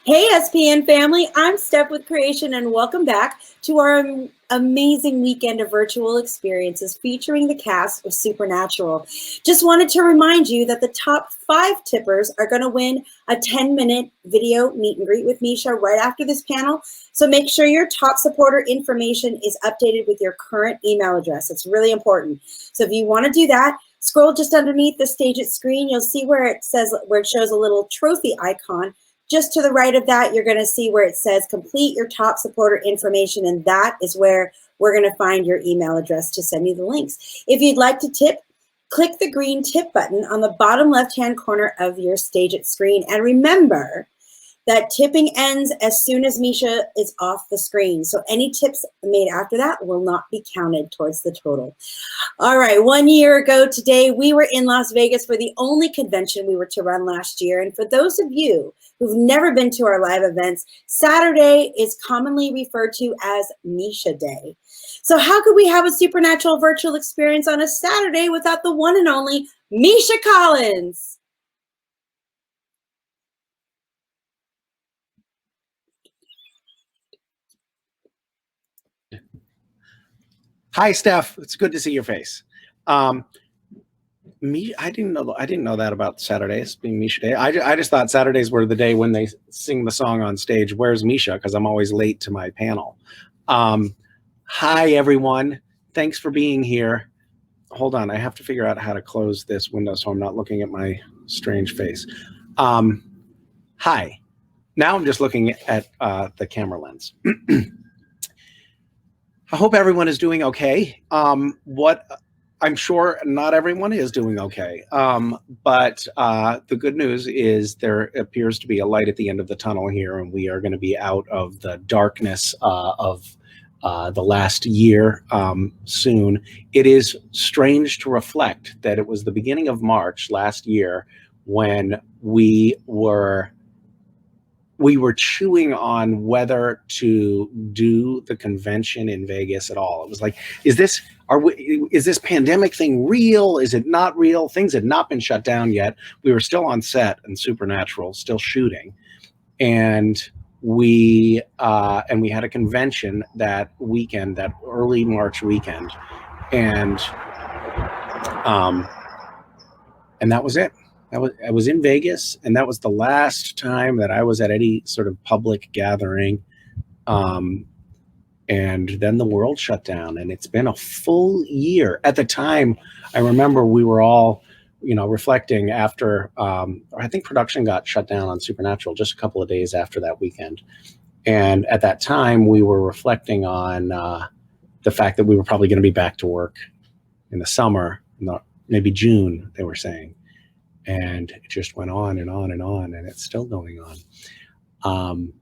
Hey, SPN family, I'm Steph with Creation, and welcome back to our amazing weekend of virtual experiences featuring the cast of Supernatural. Just wanted to remind you that the top 5 tippers are going to win a 10-minute video meet and greet with Misha right after this panel. So make sure your top supporter information is updated with your current email address. It's really important. So if you want to do that, scroll just underneath the Stage It screen. You'll see where it shows a little trophy icon. Just to the right of that, you're going to see where it says complete your top supporter information, and that is where we're going to find your email address to send you the links. If you'd like to tip, click the green tip button on the bottom left-hand corner of your Stage It screen. And remember that tipping ends as soon as Misha is off the screen. So any tips made after that will not be counted towards the total. All right, 1 year ago today, we were in Las Vegas for the only convention we were to run last year. And for those of you who've never been to our live events, Saturday is commonly referred to as Misha Day. So how could we have a supernatural virtual experience on a Saturday without the one and only Misha Collins? Hi, Steph. It's good to see your face. I didn't know that about Saturdays being Misha Day. I just thought Saturdays were the day when they sing the song on stage. Where's Misha? Because I'm always late to my panel. Hi, everyone. Thanks for being here. Hold on. I have to figure out how to close this window so I'm not looking at my strange face. Hi. Now I'm just looking at the camera lens. I hope everyone is doing okay. I'm sure not everyone is doing okay, but the good news is there appears to be a light at the end of the tunnel here, and we are going to be out of the darkness of the last year soon. It is strange to reflect that it was the beginning of March last year when we were chewing on whether to do the convention in Vegas at all. It was like, is this pandemic thing real? Is it not real? Things had not been shut down yet. We were still on set in Supernatural, still shooting. And we had a convention that weekend, that early March weekend. And that was it. I was in Vegas, and that was the last time that I was at any sort of public gathering. And then the world shut down, and it's been a full year. At the time, I remember we were all, reflecting after, I think production got shut down on Supernatural just a couple of days after that weekend. And at that time, we were reflecting on the fact that we were probably going to be back to work in the summer, maybe June, they were saying. And it just went on and on and on, and it's still going on.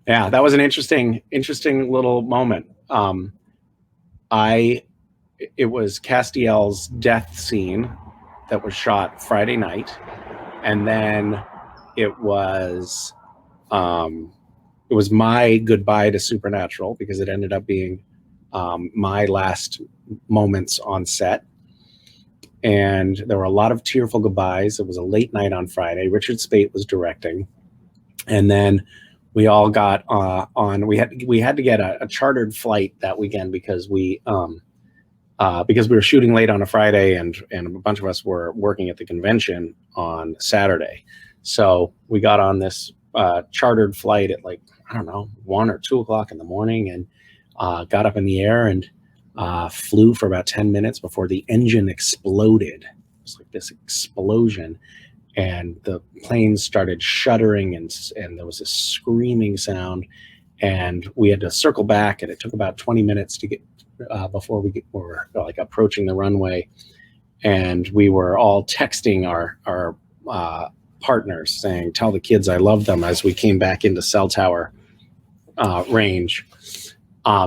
Yeah, that was an interesting little moment. It was Castiel's death scene that was shot Friday night, and then it was my goodbye to Supernatural, because it ended up being my last moments on set. And there were a lot of tearful goodbyes. It was a late night on Friday. Richard Speight was directing. And then we all got on. We had to get a chartered flight that weekend because we were shooting late on a Friday, and a bunch of us were working at the convention on Saturday. So we got on this chartered flight at 1 or 2 o'clock in the morning, and got up in the air and flew for about 10 minutes before the engine exploded. It was like this explosion, and the plane started shuddering, and there was a screaming sound, and we had to circle back, and it took about 20 minutes to get before we were approaching the runway, and we were all texting our partners saying, "Tell the kids I love them," as we came back into cell tower range.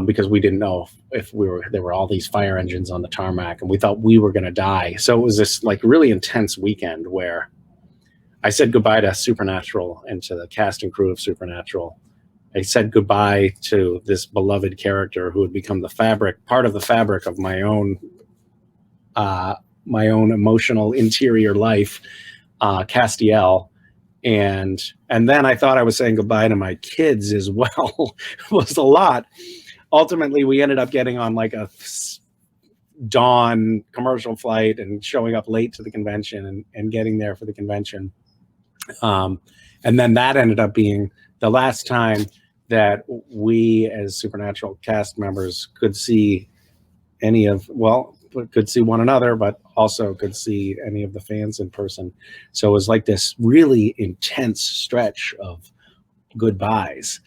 Because we didn't know if there were all these fire engines on the tarmac, and we thought we were going to die. So it was this really intense weekend where I said goodbye to Supernatural and to the cast and crew of Supernatural. I said goodbye to this beloved character who had become part of the fabric of my own emotional interior life, Castiel. and then I thought I was saying goodbye to my kids as well. It was a lot. Ultimately, we ended up getting on like a dawn commercial flight and showing up late to the convention and getting there for the convention. And then that ended up being the last time that we as Supernatural cast members could see could see one another, but also could see any of the fans in person. So it was like this really intense stretch of goodbyes.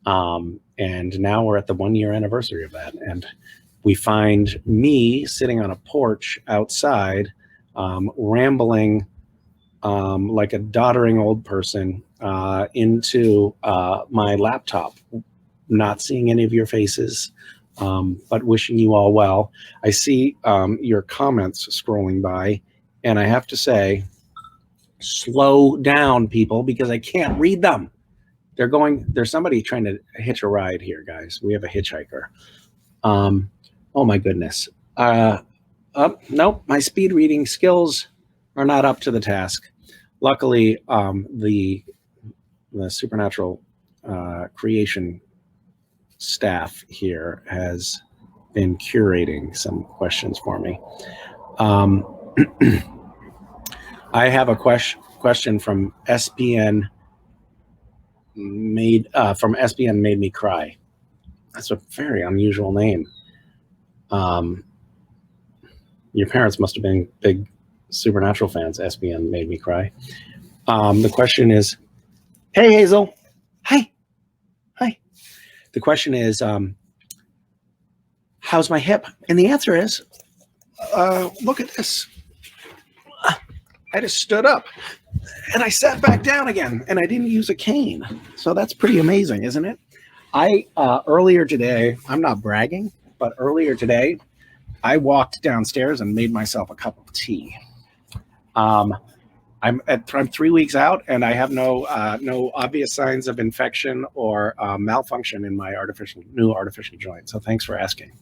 And now we're at the 1-year anniversary of that. And we find me sitting on a porch outside, rambling like a doddering old person into my laptop, not seeing any of your faces, but wishing you all well. I see your comments scrolling by, and I have to say, slow down, people, because I can't read them. There's somebody trying to hitch a ride here, guys. We have a hitchhiker. Oh my goodness. Nope, my speed reading skills are not up to the task. Luckily, the Supernatural creation staff here has been curating some questions for me. I have a question from SPN made me cry. That's a very unusual name. Your parents must have been big Supernatural fans. SPN made me cry. The question is, hey Hazel, hi. The question is, how's my hip? And the answer is, look at this. I just stood up and I sat back down again, and I didn't use a cane. So that's pretty amazing, isn't it? Earlier today, I'm not bragging, but earlier today, I walked downstairs and made myself a cup of tea. I'm 3 weeks out, and I have no obvious signs of infection or malfunction in my new artificial joint. So thanks for asking.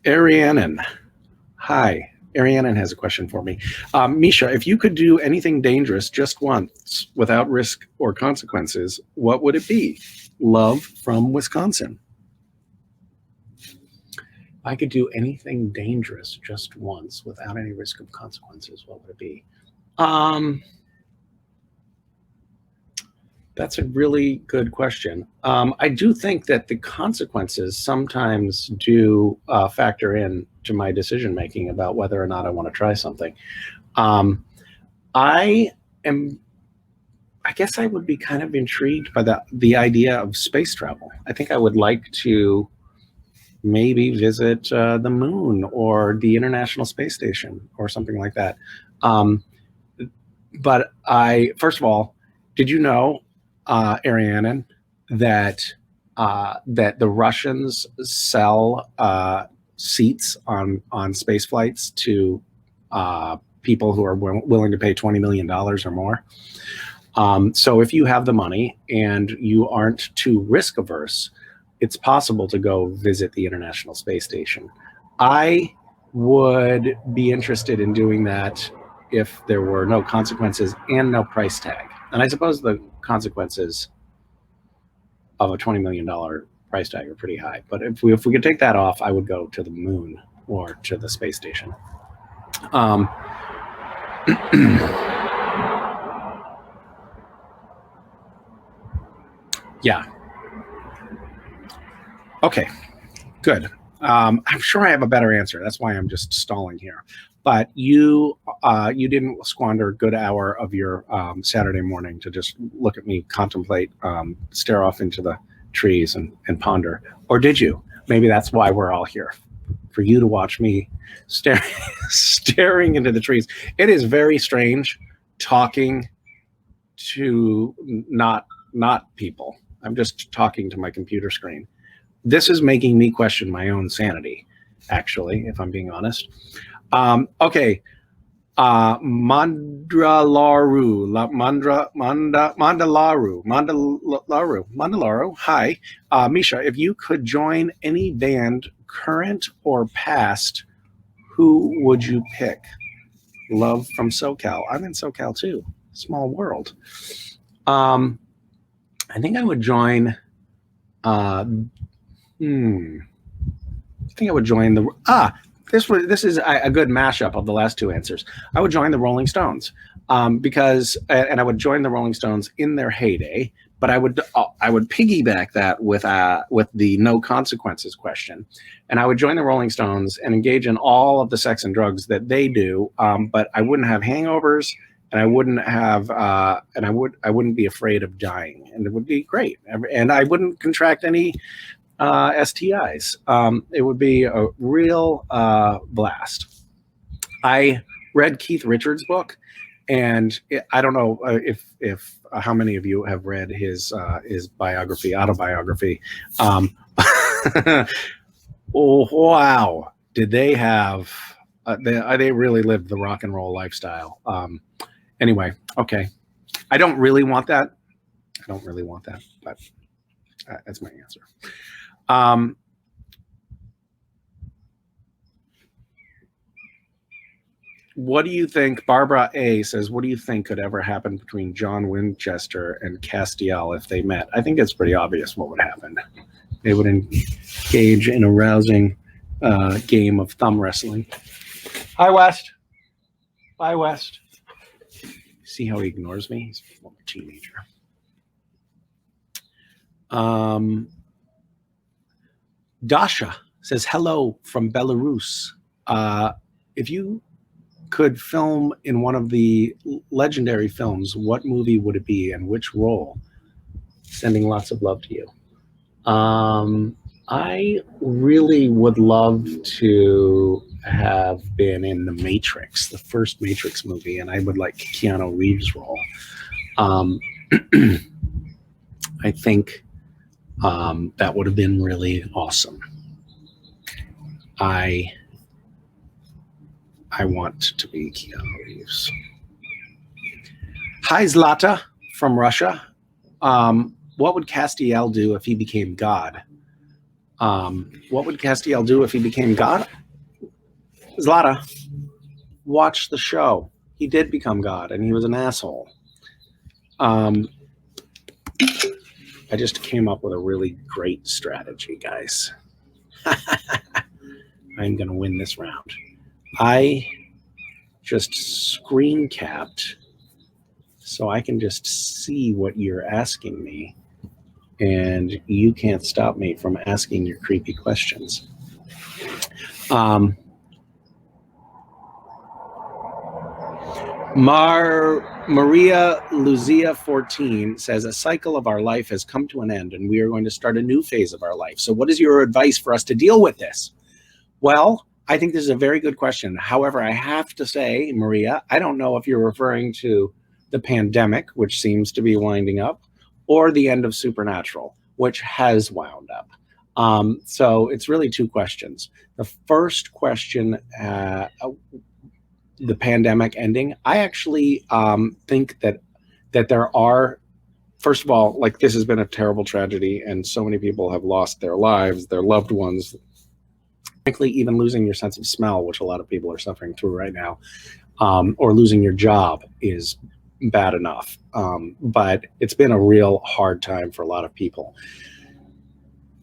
Arianen, hi. Arianen has a question for me. Misha, if you could do anything dangerous just once without risk or consequences, what would it be? Love from Wisconsin. I could do anything dangerous just once without any risk of consequences, what would it be? That's a really good question. I do think that the consequences sometimes do factor in to my decision making about whether or not I want to try something. I guess I would be kind of intrigued by the idea of space travel. I think I would like to maybe visit the moon or the International Space Station or something like that. But first of all, did you know, Arianen, that the Russians sell seats on space flights to people who are willing to pay $20 million or more? So if you have the money and you aren't too risk averse, it's possible to go visit the International Space Station. I would be interested in doing that if there were no consequences and no price tag. And I suppose the consequences of a $20 million price tag are pretty high. But if we could take that off, I would go to the moon or to the space station. Yeah. Okay, good. I'm sure I have a better answer. That's why I'm just stalling here. But you didn't squander a good hour of your Saturday morning to just look at me, contemplate, stare off into the trees and ponder. Or did you? Maybe that's why we're all here, for you to watch me staring into the trees. It is very strange talking to not people. I'm just talking to my computer screen. This is making me question my own sanity, actually, if I'm being honest. Okay. Mandalaru. Hi. Misha, if you could join any band, current or past, Who would you pick? Love from SoCal. I'm in SoCal too. Small world. I think I would join. I think I would join the. This is a good mashup of the last two answers. I would join the Rolling Stones because, and I would join the Rolling Stones in their heyday. But I would piggyback that with the no consequences question, and I would join the Rolling Stones and engage in all of the sex and drugs that they do. But I wouldn't have hangovers, and I wouldn't have, and I wouldn't be afraid of dying, and it would be great. And I wouldn't contract any STIs. It would be a real blast. I read Keith Richards' book, and I don't know if how many of you have read his autobiography. Oh wow, did they have? They really lived the rock and roll lifestyle. Anyway, okay, I don't really want that. But that's my answer. What do you think? Barbara A says, what do you think could ever happen between John Winchester and Castiel if they met? I think it's pretty obvious what would happen. They would engage in a rousing game of thumb wrestling. Hi, West. Bye, West. See how he ignores me? He's a teenager. Dasha says, hello from Belarus. If you could film in one of the legendary films, what movie would it be and which role? Sending lots of love to you. I really would love to have been in The Matrix, the first Matrix movie, and I would like Keanu Reeves' role. I think that would have been really awesome. I want to be Keanu Reeves. Hi, Zlata from Russia. What would Castiel do if he became God? What would Castiel do if he became God? Zlata, watch the show. He did become God, and he was an asshole. I just came up with a really great strategy, guys. I'm going to win this round. I just screen capped so I can just see what you're asking me, and you can't stop me from asking your creepy questions. Maria Luzia 14 says, a cycle of our life has come to an end, and we are going to start a new phase of our life. So what is your advice for us to deal with this? Well, I think this is a very good question. However, I have to say, Maria, I don't know if you're referring to the pandemic, which seems to be winding up, or the end of Supernatural, which has wound up. So it's really two questions. The first question, the pandemic ending, I actually think that there are, first of all, like, this has been a terrible tragedy, and so many people have lost their lives, their loved ones. Frankly, even losing your sense of smell, which a lot of people are suffering through right now, or losing your job is bad enough. But it's been a real hard time for a lot of people.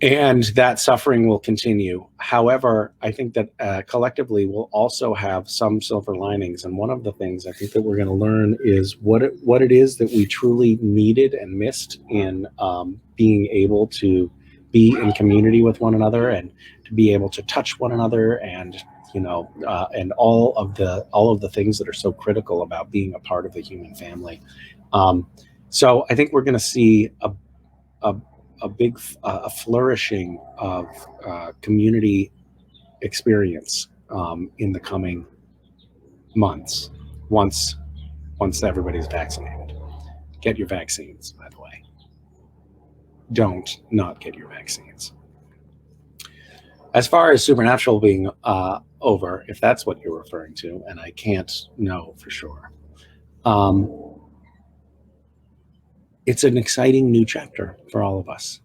And that suffering will continue. However, I think that collectively we'll also have some silver linings. And one of the things I think that we're going to learn is what it is that we truly needed and missed in being able to be in community with one another and to be able to touch one another, and and all of the things that are so critical about being a part of the human family. So I think we're going to see a big flourishing of community experience in the coming months once everybody's vaccinated. Get your vaccines, by the way. Don't not get your vaccines. As far as Supernatural being over, if that's what you're referring to, and I can't know for sure, it's an exciting new chapter for all of us.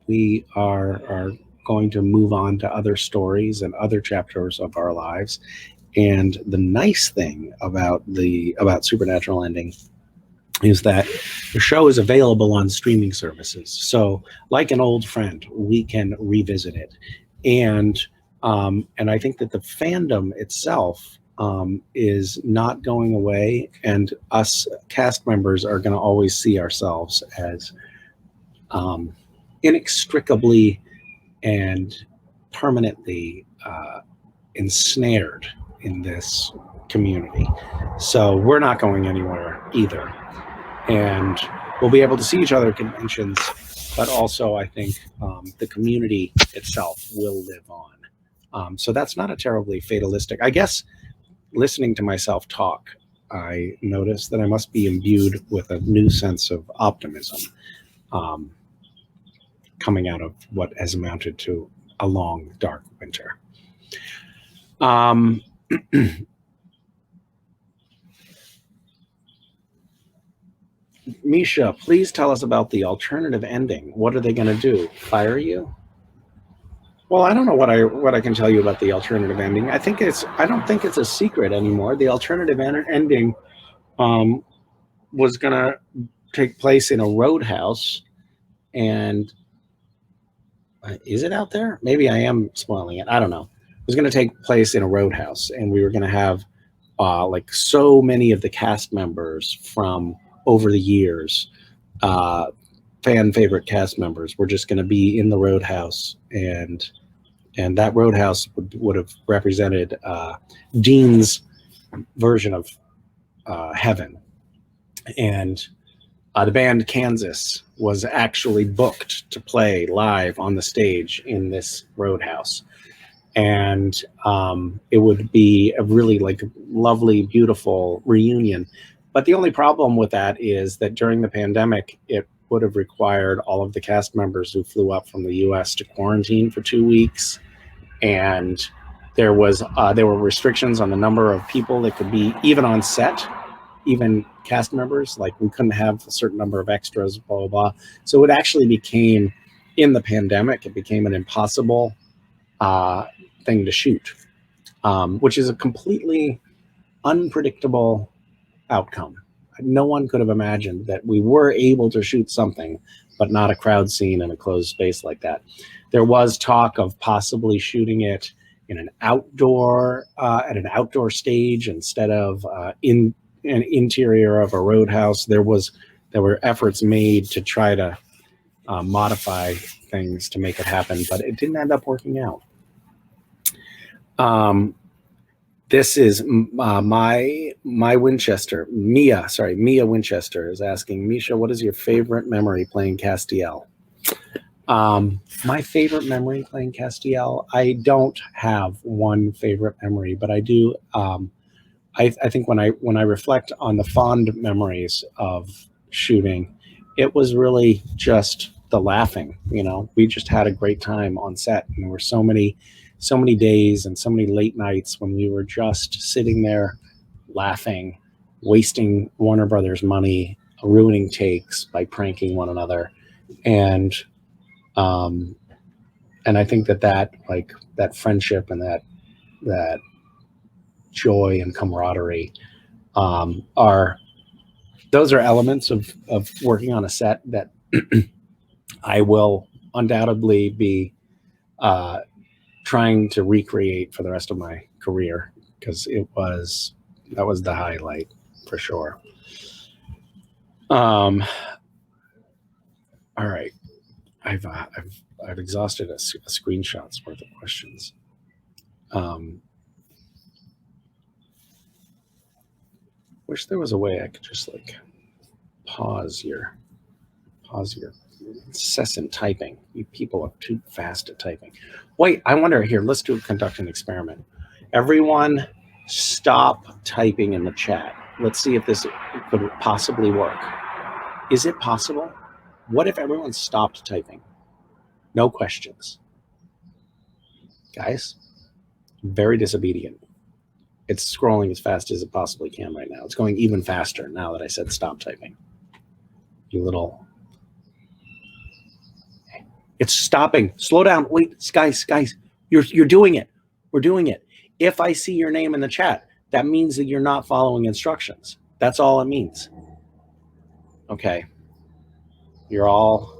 We are going to move on to other stories and other chapters of our lives. And the nice thing about Supernatural Ending is that the show is available on streaming services. So, like an old friend, we can revisit it, and I think that the fandom itself is not going away, and us cast members are going to always see ourselves as inextricably and permanently ensnared in this community. So we're not going anywhere either. And we'll be able to see each other at conventions, but also I think the community itself will live on. So that's not a terribly fatalistic. I guess listening to myself talk, I noticed that I must be imbued with a new sense of optimism coming out of what has amounted to a long, dark winter. Misha, please tell us about the alternative ending. What are they going to do? Fire you? Well, I don't know what I can tell you about the alternative ending. I don't think it's a secret anymore. The alternative ending was going to take place in a roadhouse, and is it out there? Maybe I am spoiling it. I don't know. It was going to take place in a roadhouse, and we were going to have like so many of the cast members from over the years, fan favorite cast members, were just going to be in the roadhouse, and that roadhouse would have represented Dean's version of heaven, and the band Kansas was actually booked to play live on the stage in this roadhouse. And it would be a really lovely, beautiful reunion. But the only problem with that is that during the pandemic, it would have required all of the cast members who flew up from the US to quarantine for 2 weeks. And there were restrictions on the number of people that could be even on set, even cast members. Like, we couldn't have a certain number of extras, blah, blah, blah. So it actually became, in the pandemic, it became an impossible thing to shoot, which is a completely unpredictable outcome. No one could have imagined that we were able to shoot something, but not a crowd scene in a closed space like that. There was talk of possibly shooting it in an outdoor, at an outdoor stage instead of in an interior of a roadhouse. There were efforts made to try to modify things to make it happen, but it didn't end up working out. This is my Winchester. Mia Winchester is asking, Misha, what is your favorite memory playing Castiel? My favorite memory playing Castiel, I don't have one favorite memory, but I do. I think when I reflect on the fond memories of shooting, it was really just the laughing. We just had a great time on set, and there were so many days and so many late nights when we were just sitting there laughing, wasting Warner Brothers money, ruining takes by pranking one another. And I think that friendship and that joy and camaraderie are elements of working on a set that I will undoubtedly be trying to recreate for the rest of my career, because that was the highlight for sure. All right, I've exhausted a screenshot's worth of questions. Wish there was a way I could just pause your incessant typing. You people are too fast at typing. Wait, I wonder, here, let's conduct an experiment. Everyone stop typing in the chat. Let's see if this could possibly work. Is it possible? What if everyone stopped typing? No questions. Guys, very disobedient. It's scrolling as fast as it possibly can right now. It's going even faster now that I said stop typing. You little... It's stopping. Slow down. Wait, guys, you're doing it. We're doing it. If I see your name in the chat, that means that you're not following instructions. That's all it means. Okay. You're all...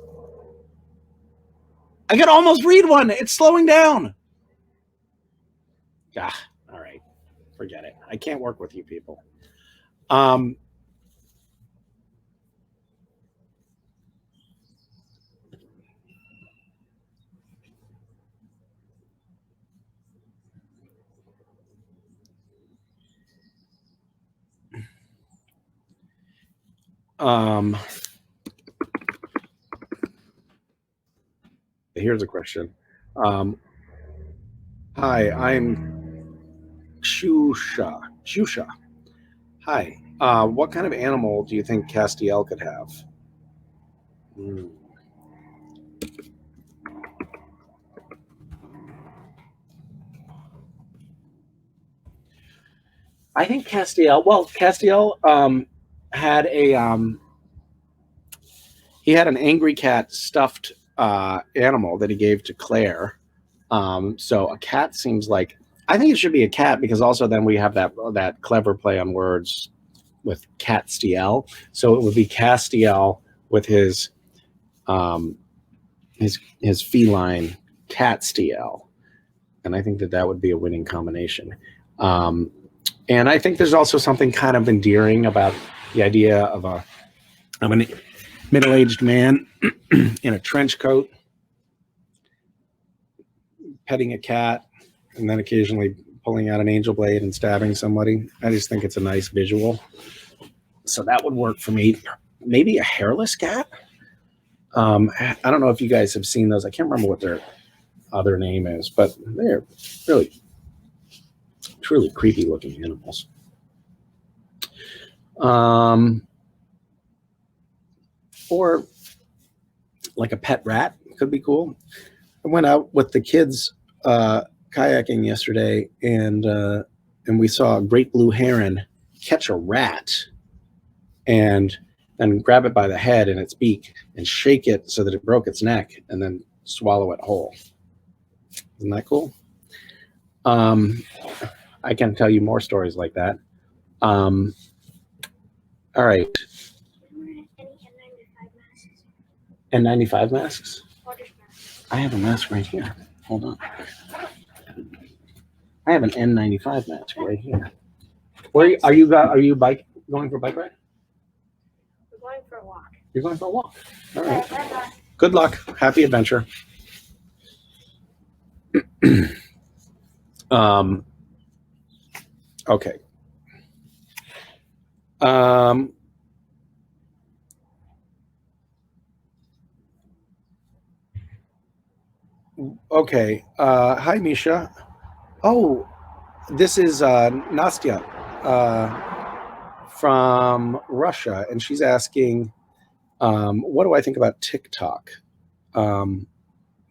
I can almost read one. It's slowing down. Ah, all right. Forget it. I can't work with you people. Here's a question. Hi, I'm Shusha. Hi. What kind of animal do you think Castiel could have? I think Castiel had he had an angry cat stuffed animal that he gave to Claire. So a cat seems like, I think it should be a cat, because also then we have that clever play on words with Catstiel. So it would be Castiel with his feline Catstiel. And I think that would be a winning combination. And I think there's also something kind of endearing about the idea of a middle-aged man in a trench coat petting a cat and then occasionally pulling out an angel blade and stabbing somebody. I just think it's a nice visual. So that would work for me. Maybe a hairless cat. I don't know if you guys have seen those. I can't remember what their other name is, but they're really truly creepy looking animals. Or like a pet rat could be cool. I went out with the kids kayaking yesterday, and we saw a great blue heron catch a rat and grab it by the head in its beak and shake it so that it broke its neck and then swallow it whole. Isn't that cool? I can tell you more stories like that. All right. N95 masks? I have a mask right here. Hold on. I have an N95 mask right here. Where are you going for a bike ride? We're going for a walk. You're going for a walk. All right. Good luck. Happy adventure. Okay. Okay. Hi, Misha. Oh, this is Nastya from Russia, and she's asking, what do I think about TikTok?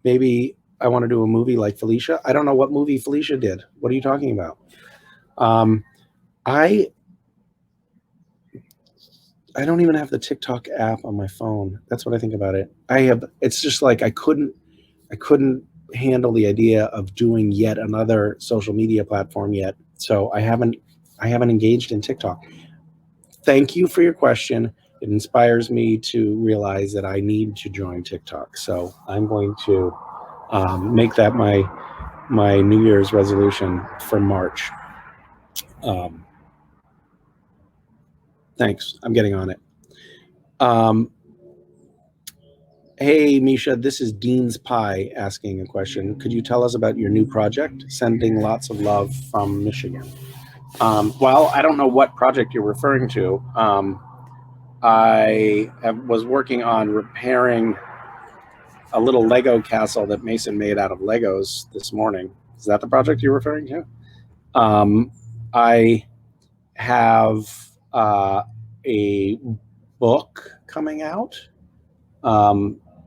Maybe I want to do a movie like Felicia. I don't know what movie Felicia did. What are you talking about? I don't even have the TikTok app on my phone. That's what I think about it. It's just like I couldn't handle the idea of doing yet another social media platform yet. So I haven't engaged in TikTok. Thank you for your question. It inspires me to realize that I need to join TikTok. So I'm going to make that my New Year's resolution for March. Thanks. I'm getting on it. Hey, Misha, this is Dean's Pie asking a question. Could you tell us about your new project? Sending lots of love from Michigan. Well, I don't know what project you're referring to. Was working on repairing a little Lego castle that Mason made out of Legos this morning. Is that the project you're referring to? I have a book coming out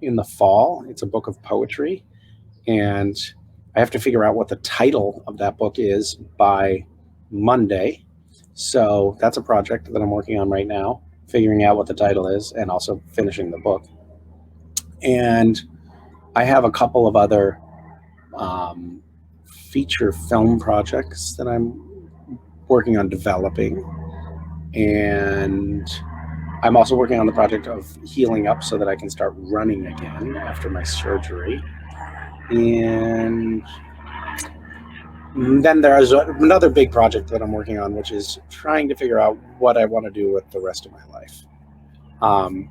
in the fall. It's a book of poetry, and I have to figure out what the title of that book is by Monday. So that's a project that I'm working on right now, figuring out what the title is and also finishing the book. And I have a couple of other feature film projects that I'm working on developing, and I'm also working on the project of healing up so that I can start running again after my surgery. And then there's another big project that I'm working on, which is trying to figure out what I want to do with the rest of my life,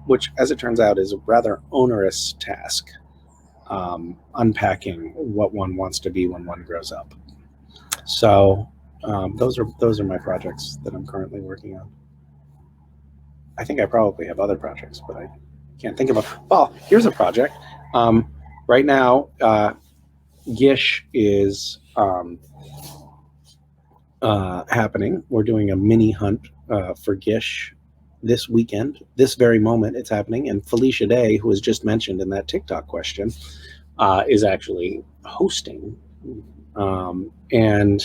which, as it turns out, is a rather onerous task, unpacking what one wants to be when one grows up. So those are my projects that I'm currently working on. I think I probably have other projects, but I can't think of them. Well, here's a project. Right now, Gish is happening. We're doing a mini hunt for Gish this weekend. This very moment, it's happening. And Felicia Day, who was just mentioned in that TikTok question, is actually hosting. And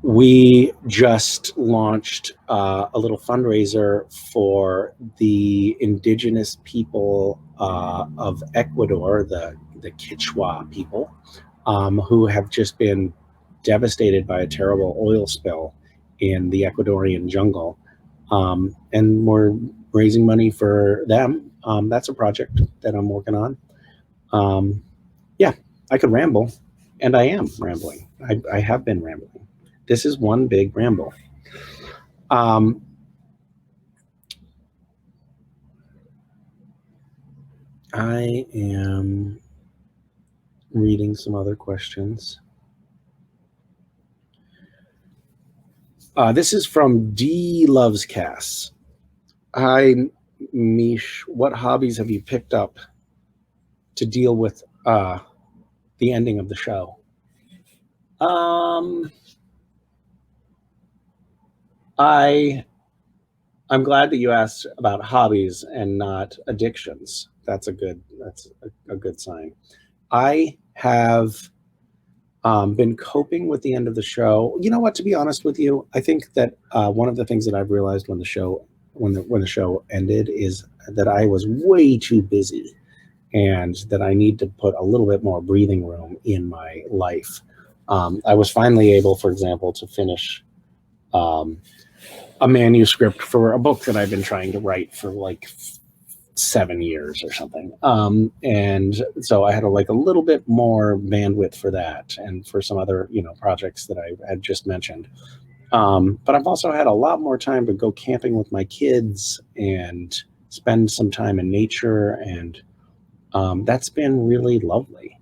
we just launched a little fundraiser for the indigenous people of Ecuador, the Quechua people, who have just been devastated by a terrible oil spill in the Ecuadorian jungle. And we're raising money for them. That's a project that I'm working on. Yeah, I could ramble, and I am rambling. I have been rambling. This is one big ramble. I am reading some other questions. This is from D Loves Cass. Hi, Mish. What hobbies have you picked up to deal with the ending of the show? I'm glad that you asked about hobbies and not addictions. That's a good sign. I have been coping with the end of the show. You know what? To be honest with you, I think that one of the things that I've realized when the show ended is that I was way too busy, and that I need to put a little bit more breathing room in my life. I was finally able, for example, to finish a manuscript for a book that I've been trying to write for like 7 years or something. And so I had a little bit more bandwidth for that and for some other, projects that I had just mentioned. But I've also had a lot more time to go camping with my kids and spend some time in nature. And that's been really lovely.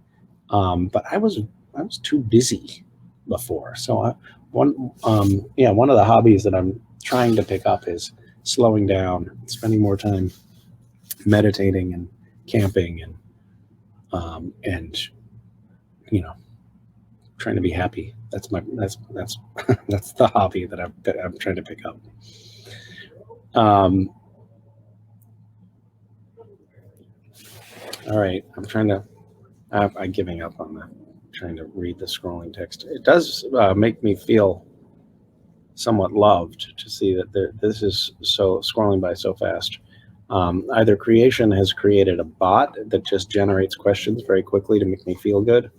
But I was too busy before. So one of the hobbies that I'm trying to pick up is slowing down, spending more time meditating and camping and trying to be happy. That's that's the hobby that I'm trying to pick up. All right, I'm giving up on that. Trying to read the scrolling text. It does make me feel somewhat loved to see that this is so scrolling by so fast. Either creation has created a bot that just generates questions very quickly to make me feel good,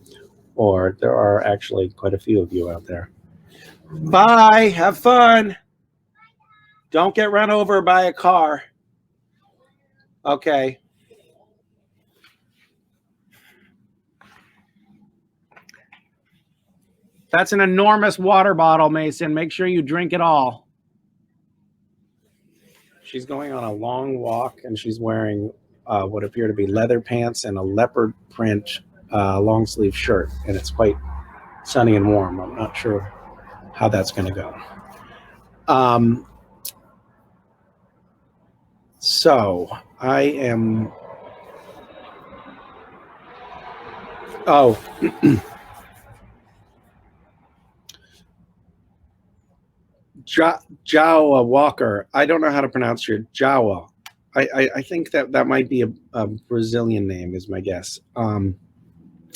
or there are actually quite a few of you out there. Bye. Have fun. Don't get run over by a car. Okay. That's an enormous water bottle, Mason. Make sure you drink it all. She's going on a long walk, and she's wearing what appear to be leather pants and a leopard print long sleeve shirt, and it's quite sunny and warm. I'm not sure how that's going to go. So I am. Oh. Jawa Walker. I don't know how to pronounce your Jawa. I think that might be a Brazilian name, is my guess.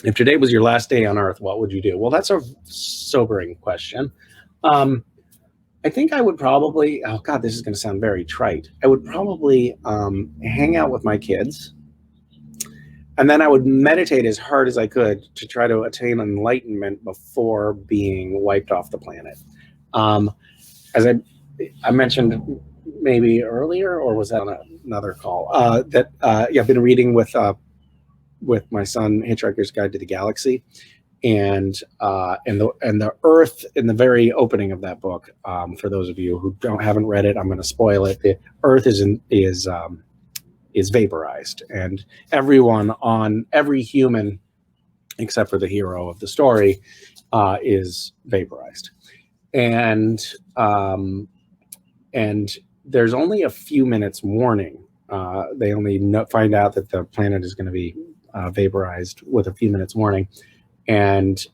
If today was your last day on Earth, what would you do? Well, that's a sobering question. I think I would probably, oh God, this is going to sound very trite. I would probably hang out with my kids. And then I would meditate as hard as I could to try to attain enlightenment before being wiped off the planet. As I mentioned maybe earlier, or was that on another call? I've been reading with my son Hitchhiker's Guide to the Galaxy, and the Earth in the very opening of that book. For those of you who haven't read it, I'm going to spoil it. The Earth is vaporized, and every human except for the hero of the story is vaporized, and there's only a few minutes warning. They only find out that the planet is going to be vaporized with a few minutes warning, and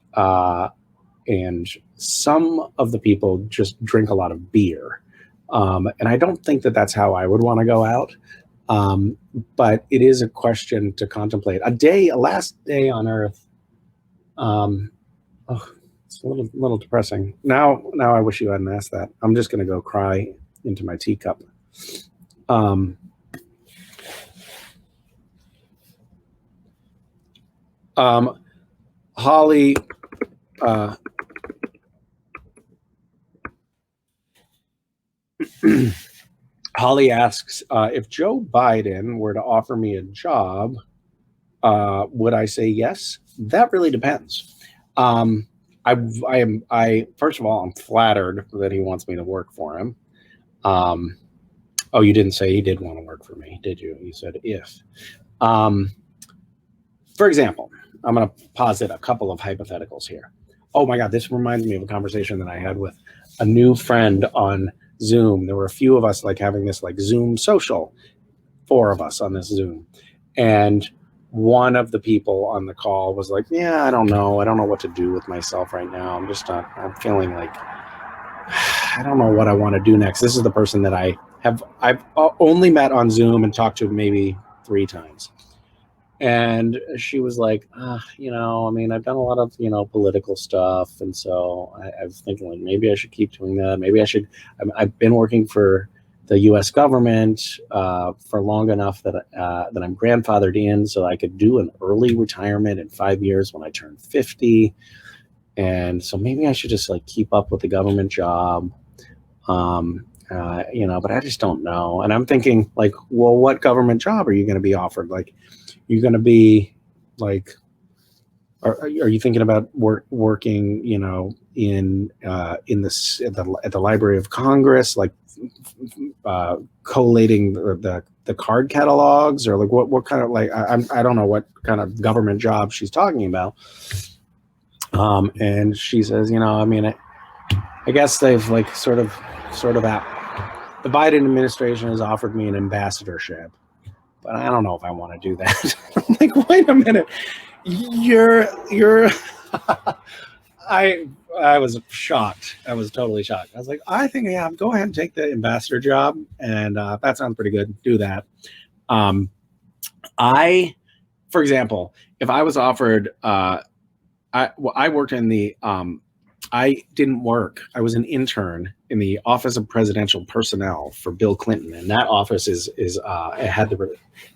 some of the people just drink a lot of beer, and I don't think that that's how I would want to go out. But it is a question to contemplate. A last day on Earth. It's a little depressing. Now I wish you hadn't asked that. I'm just going to go cry into my teacup. Holly, Holly asks, if Joe Biden were to offer me a job, would I say yes? That really depends. First of all, I'm flattered that he wants me to work for him. Oh, you didn't say he did want to work for me, did you? You said if. For example, I'm going to posit a couple of hypotheticals here. Oh my God, this reminds me of a conversation that I had with a new friend on Zoom. There were a few of us having this Zoom social, 4 of us on this Zoom. And one of the people on the call was like, yeah, I don't know what to do with myself right now. I'm feeling like, I don't know what I want to do next. This is the person that I've only met on Zoom and talked to maybe 3 times. And she was like, I've done a lot of, political stuff. And so I was thinking maybe I should keep doing that. Maybe I should, I've been working for the U.S. government for long enough that I'm grandfathered in, so I could do an early retirement in 5 years when I turn 50. And so maybe I should just keep up with the government job, but I just don't know. And I'm thinking well, what government job are you going to be offered? You're going to be are you thinking about working, in at the Library of Congress, collating the card catalogs, or what kind of I don't know what kind of government job she's talking about. And she says, I guess they've sort of the Biden administration has offered me an ambassadorship, but I don't know if I want to do that. I'm wait a minute, you're I was shocked. I was totally shocked. I was like, I think, yeah, go ahead and take the ambassador job, and that sounds pretty good. Do that. For example, if I was offered, I worked in the I didn't work. I was an intern in the Office of Presidential Personnel for Bill Clinton, and that office it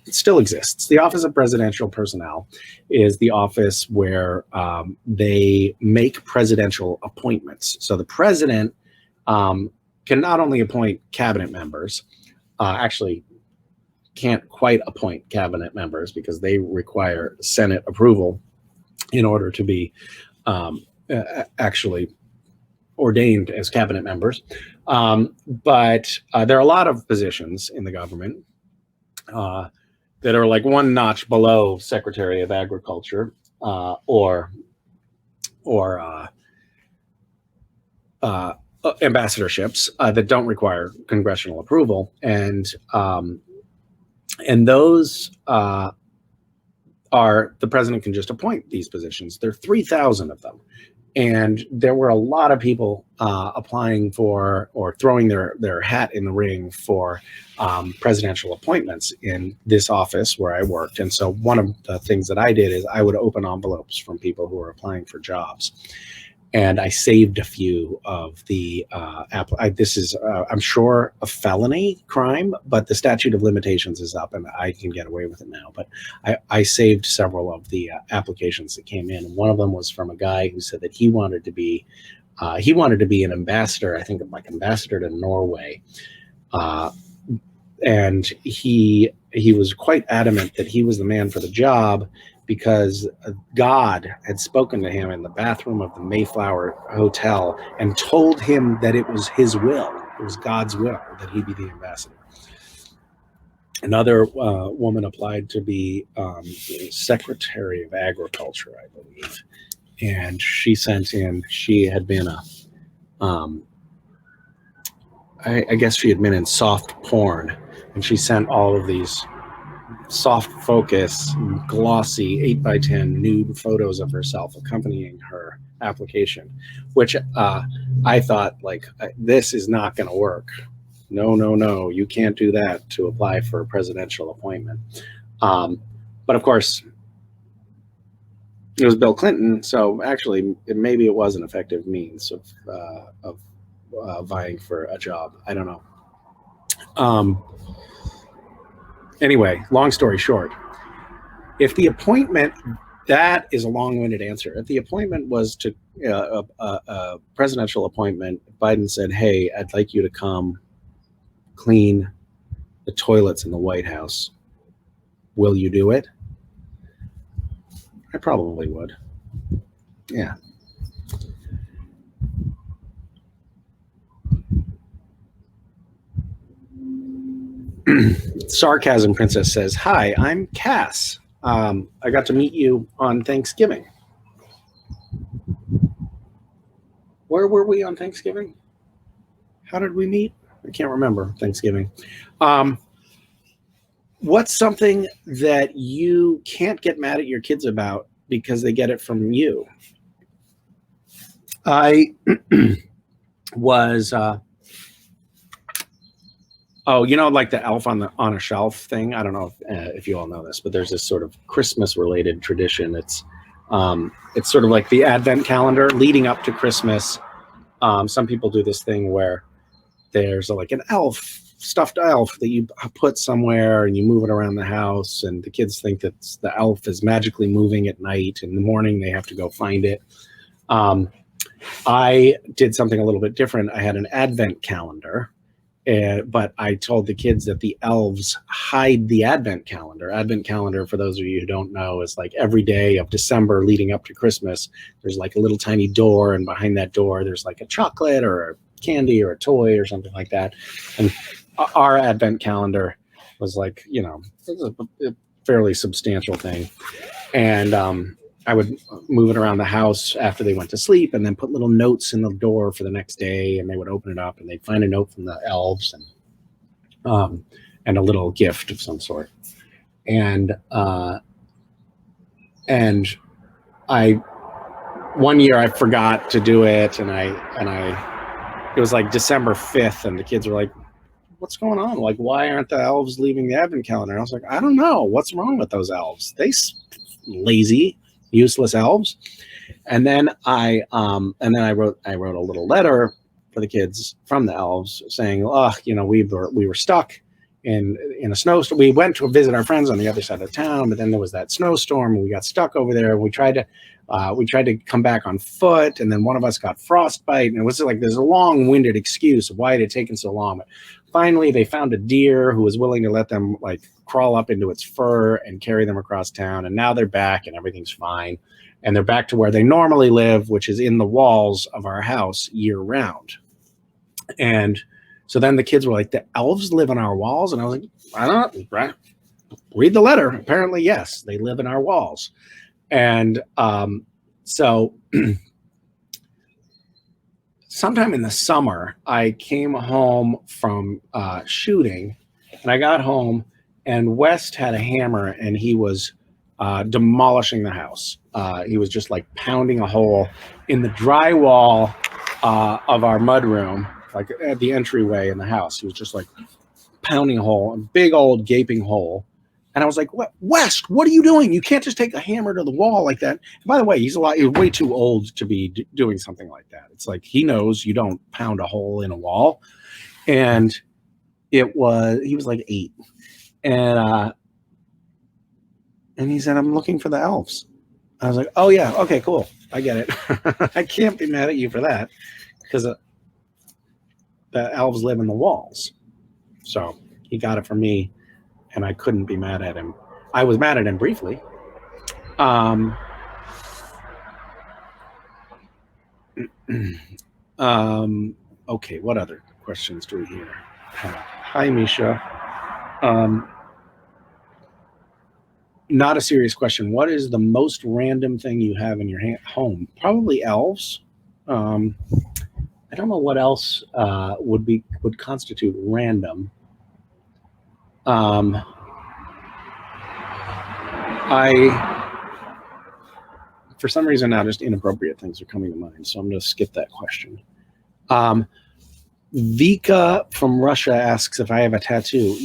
still exists. The Office of Presidential Personnel is the office where they make presidential appointments. So the president can not only appoint cabinet members, actually can't quite appoint cabinet members because they require Senate approval in order to be actually ordained as cabinet members. But there are a lot of positions in the government that are one notch below Secretary of Agriculture or ambassadorships that don't require congressional approval. And those the president can just appoint these positions. There are 3,000 of them. And there were a lot of people applying for or throwing their hat in the ring for presidential appointments in this office where I worked. And so one of the things that I did is I would open envelopes from people who were applying for jobs. and I saved a few of the this is I'm sure a felony crime, but the statute of limitations is up and I can get away with it now. But I saved several of the applications that came in, and one of them was from a guy who said that he wanted to be an ambassador, I think like ambassador to Norway, and he was quite adamant that he was the man for the job, because God had spoken to him in the bathroom of the Mayflower Hotel and told him that it was his will, it was God's will that he be the ambassador. Another woman applied to be Secretary of Agriculture, I believe, and she had been I guess she had been in soft porn, and she sent all of these soft focus, glossy 8x10 nude photos of herself accompanying her application, which I thought, like, this is not going to work. No, you can't do that to apply for a presidential appointment. But of course, it was Bill Clinton, so actually maybe it was an effective means of vying for a job. I don't know. Anyway, long story short, if the appointment, that is a long-winded answer. If the appointment was to a presidential appointment, Biden said, hey, I'd like you to come clean the toilets in the White House. Will you do it? I probably would. Yeah. Sarcasm Princess says, hi, I'm Cass. I got to meet you on Thanksgiving. Where were we on Thanksgiving? How did we meet? I can't remember Thanksgiving. What's something that you can't get mad at your kids about because they get it from you? I was... oh, you know, like the elf on a shelf thing. I don't know if you all know this, but there's this sort of Christmas-related tradition. It's sort of like the Advent calendar leading up to Christmas. Some people do this thing where there's like an stuffed elf that you put somewhere and you move it around the house, and the kids think that the elf is magically moving at night. In the morning, they have to go find it. I did something a little bit different. I had an Advent calendar. But I told the kids that the elves hide the Advent calendar. Advent calendar, for those of you who don't know, is like every day of December leading up to Christmas, there's like a little tiny door, and behind that door, there's like a chocolate or a candy or a toy or something like that. And our Advent calendar was like, you know, it was a fairly substantial thing. And I would move it around the house after they went to sleep, and then put little notes in the door for the next day, and they would open it up and they'd find a note from the elves and a little gift of some sort. And one year I forgot to do it, and it was like December 5th, and the kids were like, what's going on? Like, why aren't the elves leaving the Advent calendar? And I was like, I don't know. What's wrong with those elves? They lazy, useless elves. And then I wrote a little letter for the kids from the elves saying, oh, you know, we were stuck in a snowstorm. We went to visit our friends on the other side of town, but then there was that snowstorm and we got stuck over there. And we tried to come back on foot, and then one of us got frostbite, and it was like, there's a long-winded excuse of why it had taken so long. But finally, they found a deer who was willing to let them like crawl up into its fur and carry them across town. And now they're back and everything's fine. And they're back to where they normally live, which is in the walls of our house year round. And so then the kids were like, the elves live in our walls? And I was like, I don't know, right? Read the letter. Apparently, yes, they live in our walls. And so sometime in the summer, I came home from shooting, and I got home, and West had a hammer, and he was demolishing the house. He was just like pounding a hole in the drywall of our mudroom, like at the entryway in the house. He was just like pounding a hole, a big old gaping hole. And I was like, "What, West? What are you doing? You can't just take a hammer to the wall like that." And by the way, he's way too old to be doing something like that. It's like he knows you don't pound a hole in a wall. And he was like 8, and he said, "I'm looking for the elves." I was like, "Oh yeah, okay, cool, I get it." I can't be mad at you for that because the elves live in the walls. So he got it from me, and I couldn't be mad at him. I was mad at him briefly. Okay, what other questions do we hear? Hi, Misha. Not a serious question. What is the most random thing you have in your home? Probably elves. I don't know what else would constitute random. For some reason now, just inappropriate things are coming to mind, so I'm going to skip that question. Vika from Russia asks if I have a tattoo.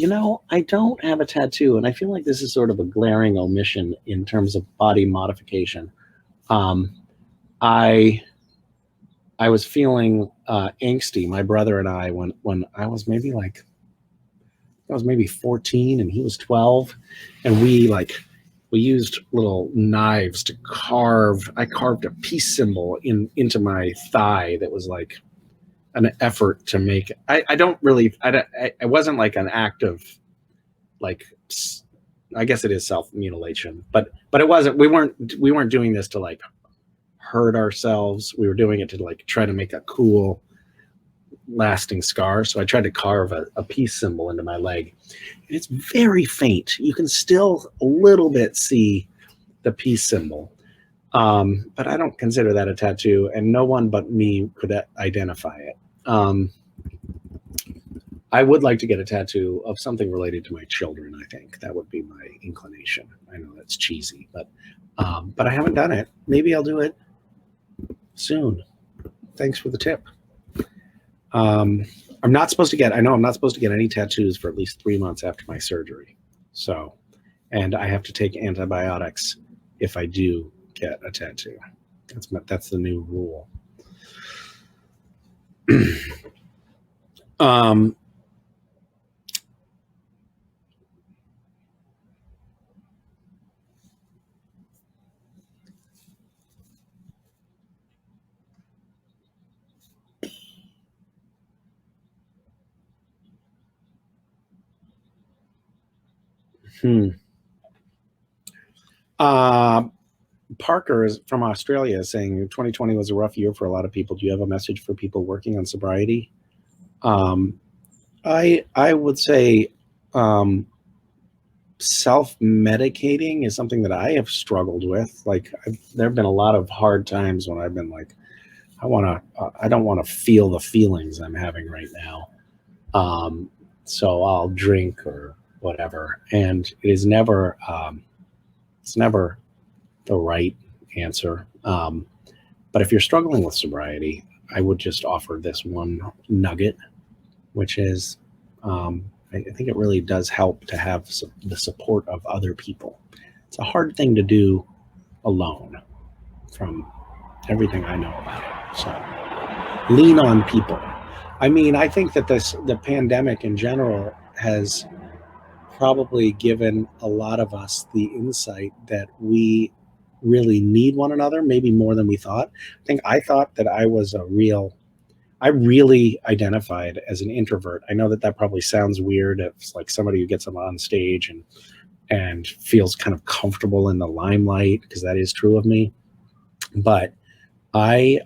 I don't have a tattoo, and I feel like this is sort of a glaring omission in terms of body modification. I was feeling angsty, my brother and I, when I was maybe 14 and he was 12, and we used little knives to carve. I carved a peace symbol into my thigh that was like an effort to make. I wasn't like an act of like, I guess it is self-mutilation, but it wasn't. We weren't doing this to like hurt ourselves. We were doing it to like try to make a cool lasting scar. So I tried to carve a peace symbol into my leg. And it's very faint. You can still a little bit see the peace symbol. But I don't consider that a tattoo, and no one but me could identify it. I would like to get a tattoo of something related to my children. I think that would be my inclination. I know that's cheesy, but I haven't done it. Maybe I'll do it soon. Thanks for the tip. I'm not supposed to get any tattoos for at least 3 months after my surgery. So, and I have to take antibiotics if I do get a tattoo. That's the new rule. Parker is from Australia saying 2020 was a rough year for a lot of people. Do you have a message for people working on sobriety? I would say self-medicating is something that I have struggled with. Like there have been a lot of hard times when I've been like, I don't want to feel the feelings I'm having right now. So I'll drink or whatever. And it is never, it's never the right answer. But if you're struggling with sobriety, I would just offer this one nugget, which is, I think it really does help to have the support of other people. It's a hard thing to do alone from everything I know about it. So lean on people. I mean, I think that the pandemic in general has probably given a lot of us the insight that we really need one another, maybe more than we thought. I thought that I really identified as an introvert. I know that probably sounds weird. It's like somebody who gets on stage and feels kind of comfortable in the limelight, because that is true of me. But I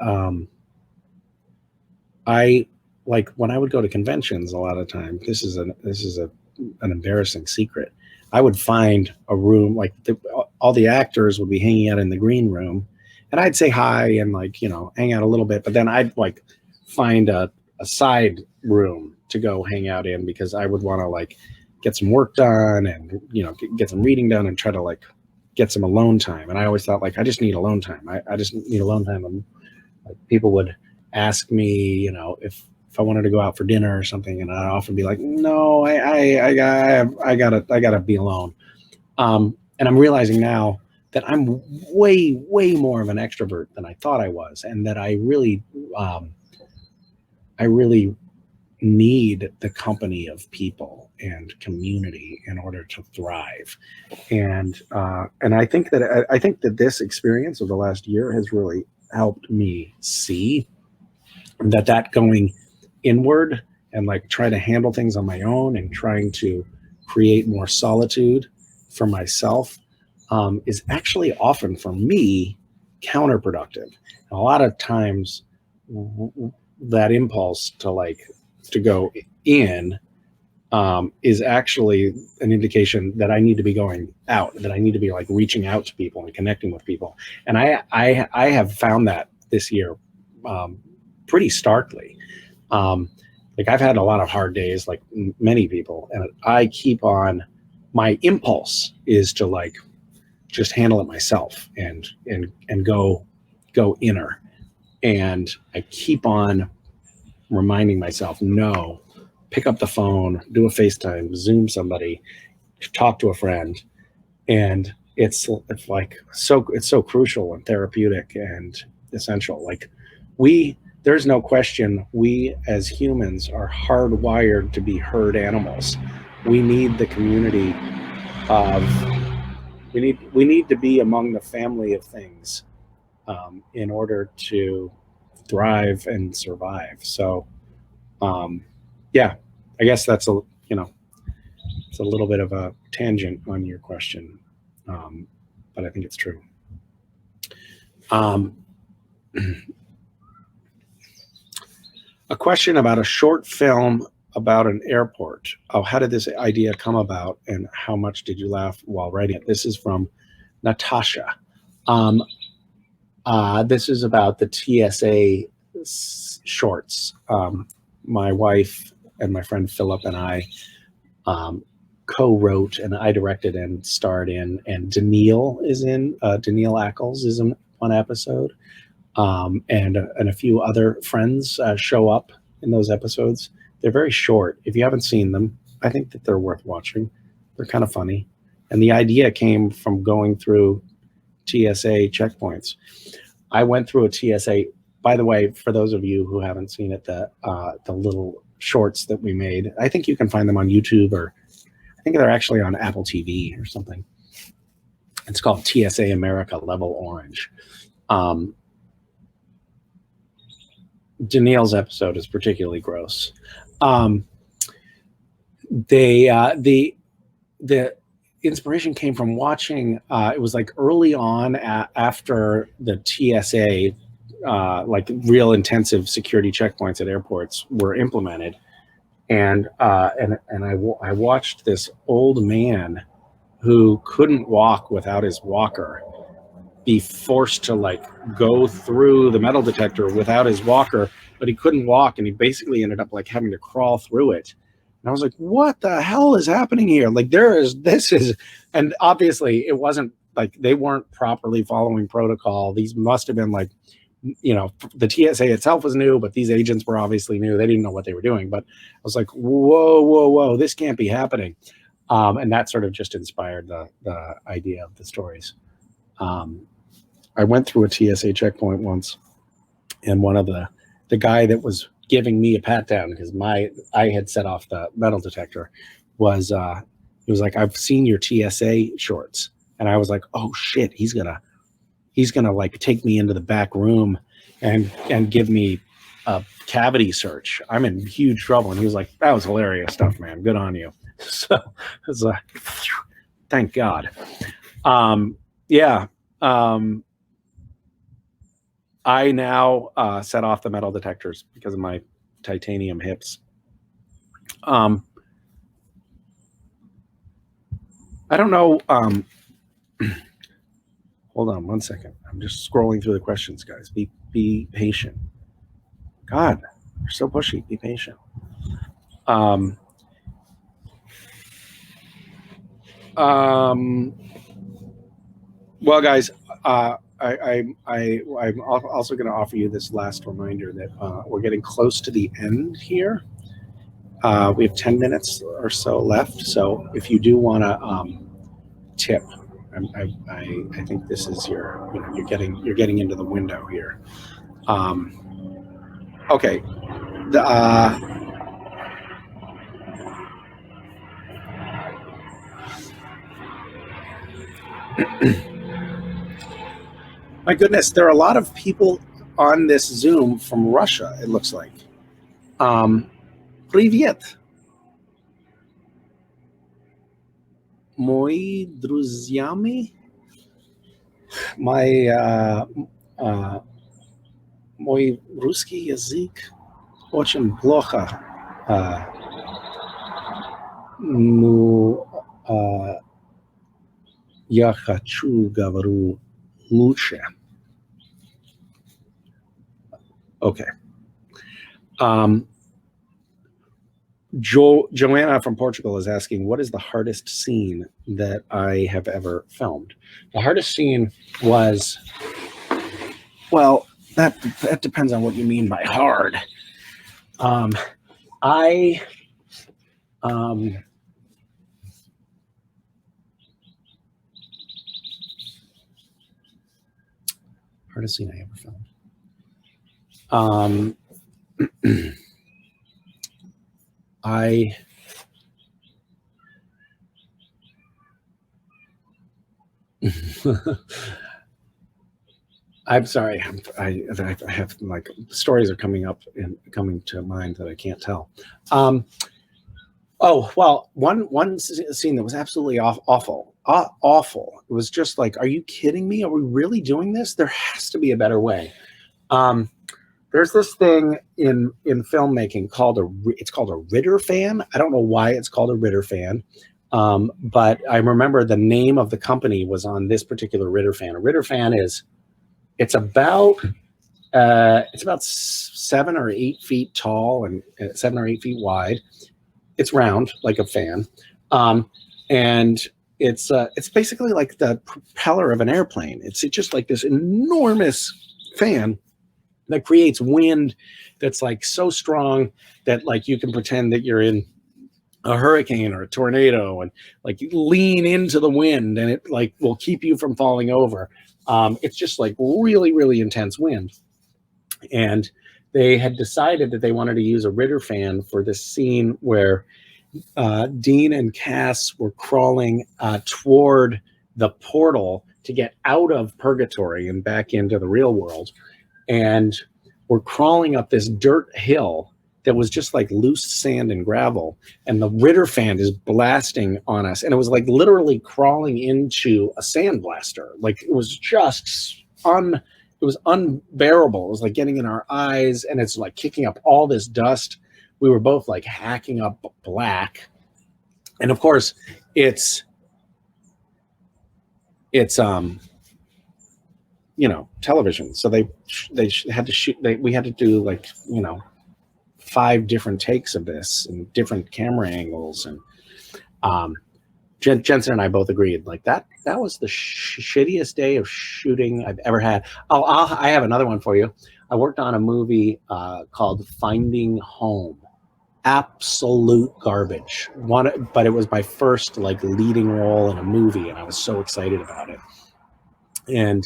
like when I would go to conventions a lot of times, this is an embarrassing secret. I would find a room, like all the actors would be hanging out in the green room, and I'd say hi and hang out a little bit, but then I'd find a side room to go hang out in, because I would want to get some work done and get some reading done and try to get some alone time. And I always thought I just need alone time. I just need alone time. And people would ask me, if I wanted to go out for dinner or something, and I'd often be like, no, I gotta be alone. And I'm realizing now that I'm way, way more of an extrovert than I thought I was, and that I really need the company of people and community in order to thrive. And I think that this experience of the last year has really helped me see that going inward and like try to handle things on my own and trying to create more solitude for myself is actually often for me counterproductive. And a lot of times that impulse to go in is actually an indication that I need to be going out, that I need to be like reaching out to people and connecting with people. And I have found that this year pretty starkly. Like I've had a lot of hard days, like many people, and I keep on. My impulse is to like just handle it myself and go inner, and I keep on reminding myself, no, pick up the phone, do a FaceTime, Zoom somebody, talk to a friend, and it's so crucial and therapeutic and essential. Like there's no question, we as humans are hardwired to be herd animals. We need the community of, we need to be among the family of things in order to thrive and survive. So, yeah, I guess that's it's a little bit of a tangent on your question, but I think it's true. A question about a short film about an airport. Oh, how did this idea come about, and how much did you laugh while writing it? This is from Natasha. This is about the TSA shorts. My wife and my friend Philip and I co-wrote, and I directed and starred in, and Daniil Ackles is in one episode, and a few other friends show up in those episodes. They're very short. If you haven't seen them, I think that they're worth watching. They're kind of funny. And the idea came from going through TSA checkpoints. I went through a TSA, by the way, for those of you who haven't seen it, the little shorts that we made, I think you can find them on YouTube, or I think they're actually on Apple TV or something. It's called TSA America Level Orange. Daniil's episode is particularly gross. The inspiration came from watching, it was like early on after the TSA, like real intensive security checkpoints at airports were implemented. And I watched this old man who couldn't walk without his walker be forced to like go through the metal detector without his walker, but he couldn't walk, and he basically ended up like having to crawl through it. And I was like, what the hell is happening here? Like and obviously it wasn't like they weren't properly following protocol. These must have been like, the TSA itself was new, but these agents were obviously new. They didn't know what they were doing. But I was like, whoa, this can't be happening. And that sort of just inspired the idea of the stories. I went through a TSA checkpoint once, and one of the guy that was giving me a pat down because I had set off the metal detector was he was like, I've seen your TSA shorts, and I was like, oh shit, he's gonna like take me into the back room and give me a cavity search. I'm in huge trouble. And he was like, that was hilarious stuff, man. Good on you. So it was like, thank God. I now set off the metal detectors because of my titanium hips. I don't know. Hold on one second. I'm just scrolling through the questions, guys. Be patient. God, you're so pushy. Be patient. Well, guys, I'm also going to offer you this last reminder that we're getting close to the end here. We have 10 minutes or so left. So if you do want to tip. I think this is you're getting into the window here. Okay. My goodness, there are a lot of people on this Zoom from Russia, it looks like. Привет. Мои друзьями. Мой русский язык очень плохо. Я хочу говорю лучше. Okay. Joanna from Portugal is asking, what is the hardest scene that I have ever filmed? The hardest scene was, well, that depends on what you mean by hard. Hardest scene I ever filmed. I'm sorry. I have like stories are coming up and coming to mind that I can't tell. Oh well, one scene that was absolutely awful. Awful. It was just like, are you kidding me? Are we really doing this? There has to be a better way. There's this thing in filmmaking called it's called a Ritter fan. I don't know why it's called a Ritter fan. But I remember the name of the company was on this particular Ritter fan. A Ritter fan it's about 7 or 8 feet tall and 7 or 8 feet wide. It's round like a fan, and it's basically like the propeller of an airplane. It's just like this enormous fan that creates wind that's like so strong that like you can pretend that you're in a hurricane or a tornado and like you lean into the wind and it like will keep you from falling over. It's just like really, really intense wind. And they had decided that they wanted to use a Ritter fan for this scene where Dean and Cass were crawling toward the portal to get out of purgatory and back into the real world. And we're crawling up this dirt hill that was just like loose sand and gravel. And the Ritter fan is blasting on us. And it was like literally crawling into a sandblaster. Like it was just it was unbearable. It was like getting in our eyes and it's like kicking up all this dust. We were both like hacking up black. And of course it's television. So they had to shoot, we had to do like, 5 different takes of this and different camera angles. And Jensen and I both agreed like that was the shittiest day of shooting I've ever had. I have another one for you. I worked on a movie called Finding Home. Absolute garbage. But it was my first like leading role in a movie, and I was so excited about it. And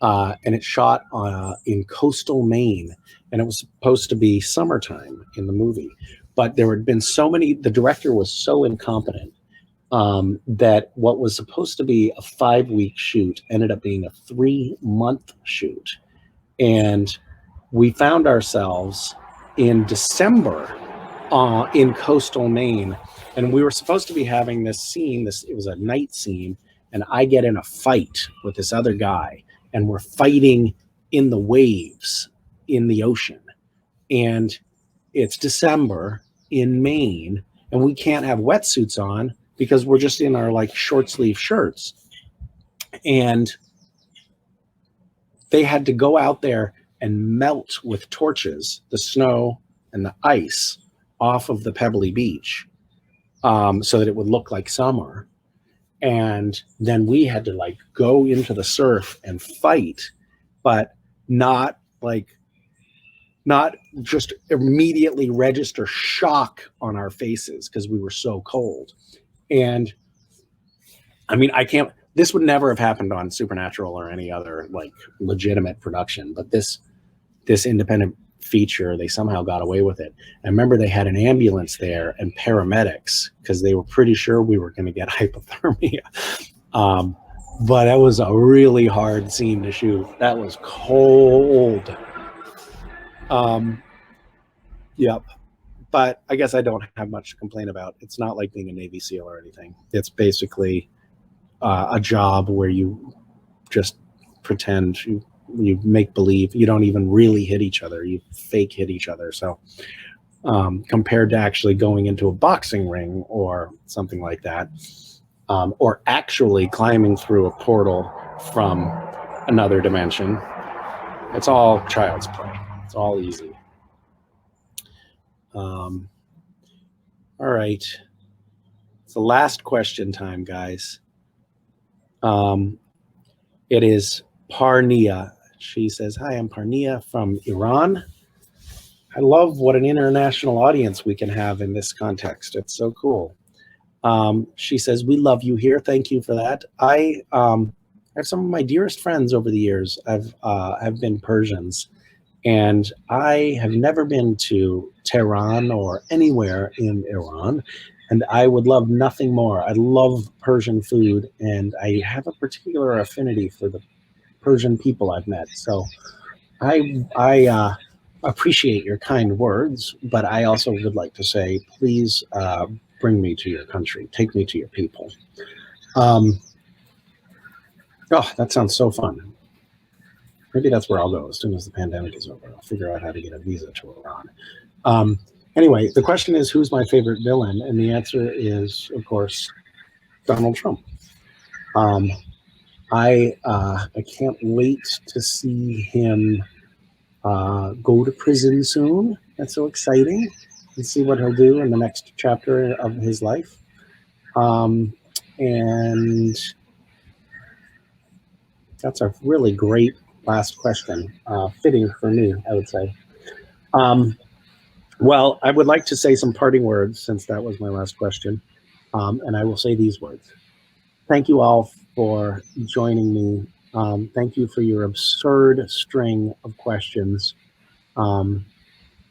it shot in coastal Maine, and it was supposed to be summertime in the movie. But there had been the director was so incompetent that what was supposed to be a 5-week shoot ended up being a 3-month shoot. And we found ourselves in December in coastal Maine, and we were supposed to be having this scene. It was a night scene, and I get in a fight with this other guy, and we're fighting in the waves in the ocean. And it's December in Maine, and we can't have wetsuits on because we're just in our like short sleeve shirts. And they had to go out there and melt with torches the snow and the ice off of the pebbly beach so that it would look like summer. And then we had to like go into the surf and fight, but not just immediately register shock on our faces because we were so cold. And I mean, I can't. This would never have happened on Supernatural or any other like legitimate production, but this independent feature, they somehow got away with it. I remember they had an ambulance there and paramedics because they were pretty sure we were going to get hypothermia. But that was a really hard scene to shoot. That was cold. Yep. But I guess I don't have much to complain about. It's not like being a Navy SEAL or anything. It's basically a job where you just pretend, you make believe, you don't even really hit each other, you fake hit each other. So compared to actually going into a boxing ring or something like that, or actually climbing through a portal from another dimension, it's all child's play. It's all easy. All right. It's the last question time, guys. It is Parnia. She says, "Hi, I'm Parnia from Iran. I love what an international audience we can have in this context. It's so cool." She says, "We love you here. Thank you for that. I have some of my dearest friends over the years have been Persians, and I have never been to Tehran or anywhere in Iran. And I would love nothing more. I love Persian food, and I have a particular affinity for the Persian people I've met. So I appreciate your kind words, but I also would like to say, please bring me to your country. Take me to your people." Oh, that sounds so fun. Maybe that's where I'll go as soon as the pandemic is over. I'll figure out how to get a visa to Iran. Anyway, the question is, who's my favorite villain? And the answer is, of course, Donald Trump. I can't wait to see him go to prison soon. That's so exciting. And see what he'll do in the next chapter of his life. And that's a really great last question. Fitting for me, I would say. Well, I would like to say some parting words since that was my last question. And I will say these words. Thank you all for joining me. Thank you for your absurd string of questions.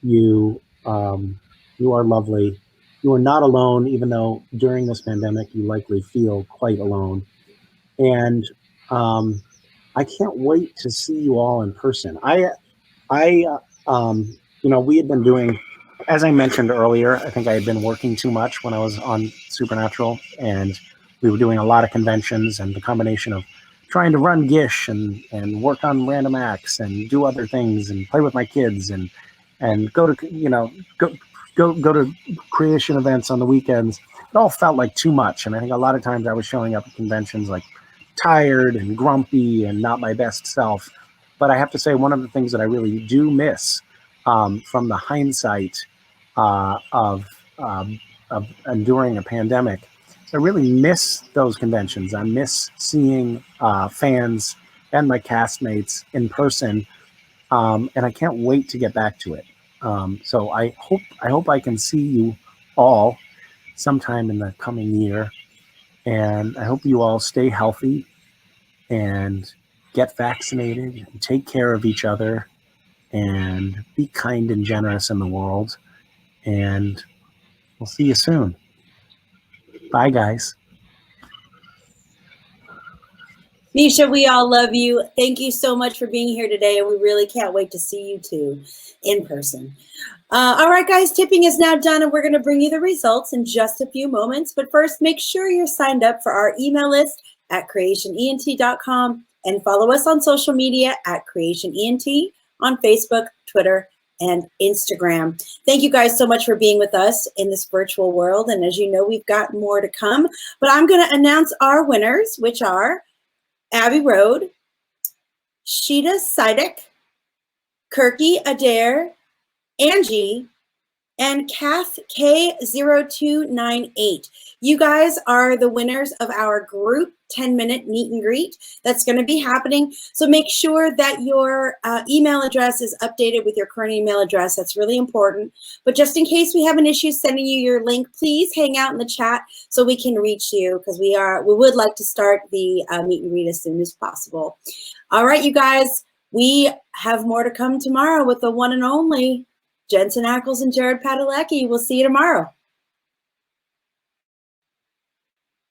You are lovely. You are not alone, even though during this pandemic you likely feel quite alone. And I can't wait to see you all in person. We had been doing, as I mentioned earlier, I think I had been working too much when I was on Supernatural, and we were doing a lot of conventions, and the combination of trying to run Gish and work on random acts and do other things and play with my kids and go to go to creation events on the weekends, it all felt like too much. And I think a lot of times I was showing up at conventions like tired and grumpy and not my best self. But I have to say, one of the things that I really do miss from the hindsight of enduring a pandemic, I really miss those conventions. I miss seeing fans and my castmates in person, and I can't wait to get back to it. So I hope I can see you all sometime in the coming year, and I hope you all stay healthy and get vaccinated and take care of each other and be kind and generous in the world. And we'll see you soon. Bye, guys. Misha, we all love you. Thank you so much for being here today, and we really can't wait to see you too in person. All right, guys, tipping is now done, and we're going to bring you the results in just a few moments. But first, make sure you're signed up for our email list at creationent.com and follow us on social media at creationent on Facebook, Twitter, and Instagram. Thank you guys so much for being with us in this virtual world. And as you know, we've got more to come. But I'm going to announce our winners, which are Abby Road, Sheeta Sidek, Kirky Adair, Angie, and Kath K0298. You guys are the winners of our group 10-minute meet and greet that's going to be happening. So make sure that your email address is updated with your current email address. That's really important. But just in case we have an issue sending you your link, please hang out in the chat so we can reach you, because we would like to start the meet and greet as soon as possible. All right, you guys, we have more to come tomorrow with the one and only Jensen Ackles and Jared Padalecki. We'll see you tomorrow.